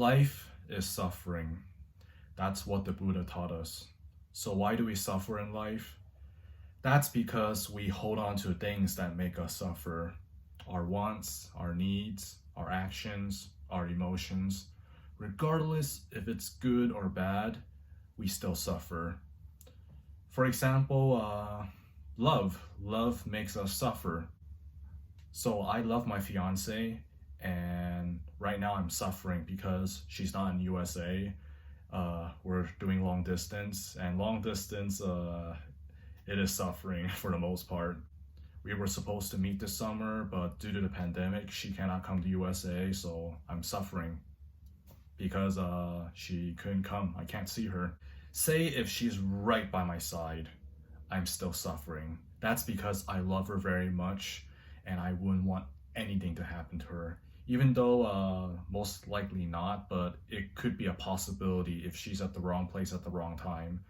Life is suffering. That's what the Buddha taught us. So why do we suffer in life? That's because we hold on to things that make us suffer. Our wants, our needs, our actions, our emotions. Regardless if it's good or bad, we still suffer. For example, love. Love makes us suffer. So I love my fiance, and right now I'm suffering because she's not in USA. We're doing long distance, and long distance, it is suffering for the most part. We were supposed to meet this summer, but due to the pandemic, she cannot come to USA, so I'm suffering because she couldn't come. I can't see her. Say if she's right by my side, I'm still suffering. That's because I love her very much and I wouldn't want anything to happen to her. Even though most likely not, but it could be a possibility if she's at the wrong place at the wrong time.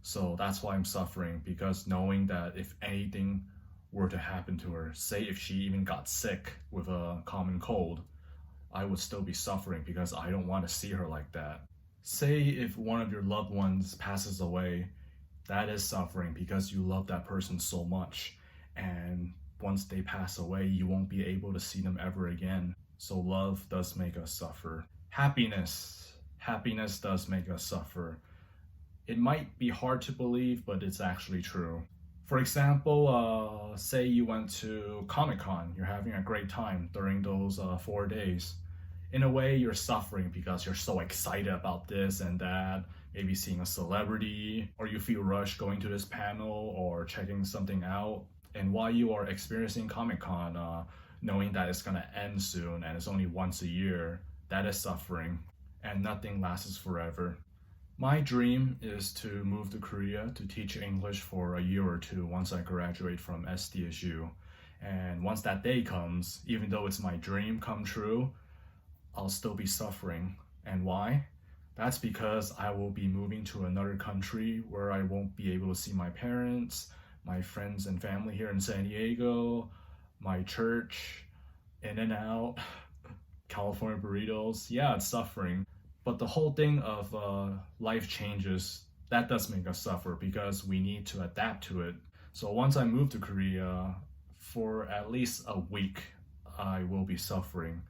So that's why I'm suffering, because knowing that if anything were to happen to her, say if she even got sick with a common cold, I would still be suffering because I don't want to see her like that. Say if one of your loved ones passes away, that is suffering because you love that person so much, and once they pass away, you won't be able to see them ever again. So love does make us suffer. Happiness does make us suffer. It might be hard to believe, but it's actually true. For example, say you went to Comic-Con, you're having a great time during those 4 days. In a way, you're suffering because you're so excited about this and that, maybe seeing a celebrity, or you feel rushed going to this panel or checking something out. And while you are experiencing Comic-Con, knowing that it's gonna end soon and it's only once a year, that is suffering, and nothing lasts forever. My dream is to move to Korea to teach English for a year or two once I graduate from SDSU. And once that day comes, even though it's my dream come true, I'll still be suffering. And why? That's because I will be moving to another country where I won't be able to see my parents, my friends and family here in San Diego, my church, in and out, California burritos. Yeah, it's suffering. But the whole thing of life changes, that does make us suffer because we need to adapt to it. So once I move to Korea, for at least a week, I will be suffering.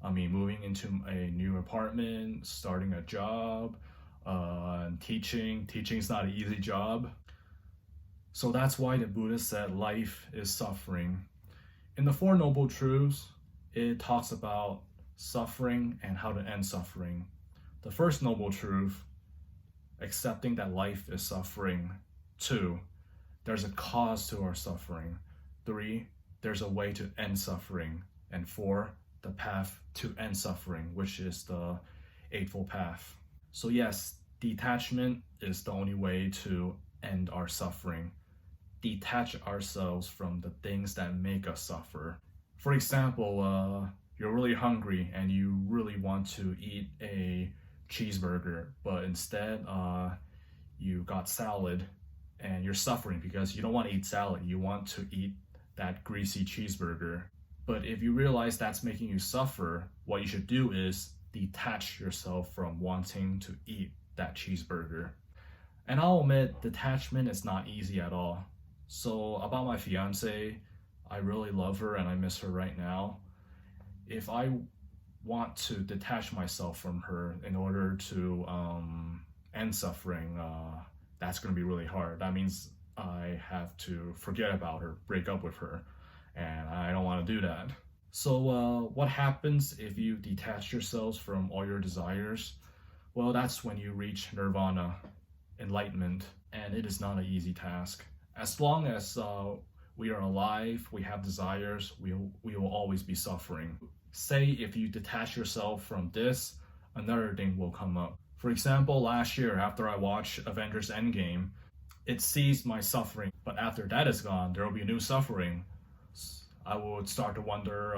I mean, moving into a new apartment, starting a job, and teaching. Teaching's not an easy job. So that's why the Buddha said life is suffering. In the Four Noble Truths, it talks about suffering and how to end suffering. The first noble truth, accepting that life is suffering. 2, there's a cause to our suffering. 3, there's a way to end suffering. And 4, the path to end suffering, which is the Eightfold Path. So yes, detachment is the only way to end our suffering. Detach ourselves from the things that make us suffer. For example, you're really hungry and you really want to eat a cheeseburger, but instead you got salad and you're suffering because you don't want to eat salad, you want to eat that greasy cheeseburger. But if you realize that's making you suffer, what you should do is detach yourself from wanting to eat that cheeseburger. And I'll admit, detachment is not easy at all. So about my fiance, I really love her and I miss her right now. If I want to detach myself from her in order to end suffering, that's going to be really hard. That means I have to forget about her, break up with her, and I don't want to do that. So what happens if you detach yourselves from all your desires? Well, that's when you reach nirvana, enlightenment, and it is not an easy task. As long as we are alive, we have desires, we will always be suffering. Say if you detach yourself from this, another thing will come up. For example, last year after I watched Avengers Endgame, it ceased my suffering, but after that is gone, there will be new suffering. I would start to wonder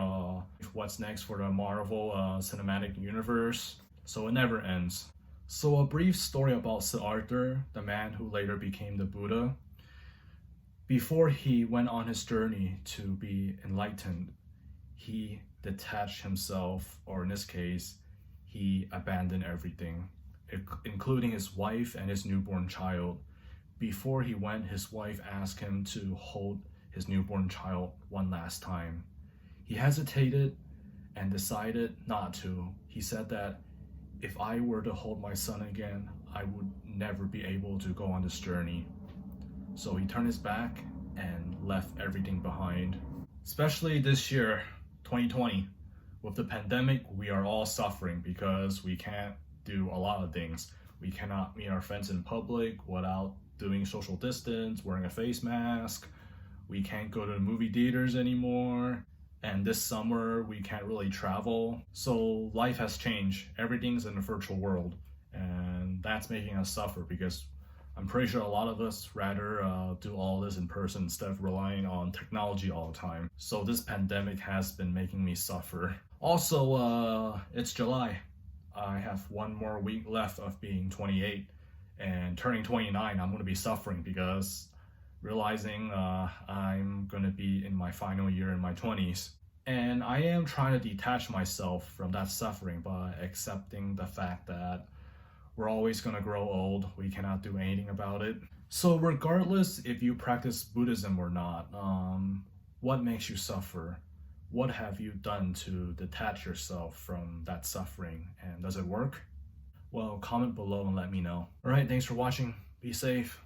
what's next for the Marvel cinematic universe, so it never ends. So a brief story about Siddhartha, the man who later became the Buddha. Before he went on his journey to be enlightened, he detached himself, or in this case, he abandoned everything, including his wife and his newborn child. Before he went, his wife asked him to hold his newborn child one last time. He hesitated and decided not to. He said that if I were to hold my son again, I would never be able to go on this journey. So he turned his back and left everything behind. Especially this year, 2020, with the pandemic, we are all suffering because we can't do a lot of things. We cannot meet our friends in public without doing social distance, wearing a face mask. We can't go to the movie theaters anymore. And this summer, we can't really travel. So life has changed. Everything's in the virtual world. And that's making us suffer because I'm pretty sure a lot of us rather do all this in person instead of relying on technology all the time. So this pandemic has been making me suffer. Also, it's July. I have one more week left of being 28, and turning 29, I'm going to be suffering because realizing I'm going to be in my final year in my 20s. And I am trying to detach myself from that suffering by accepting the fact that we're always going to grow old. We cannot do anything about it. So regardless if you practice Buddhism or not, what makes you suffer? What have you done to detach yourself from that suffering? And does it work? Well, comment below and let me know. All right, thanks for watching. Be safe.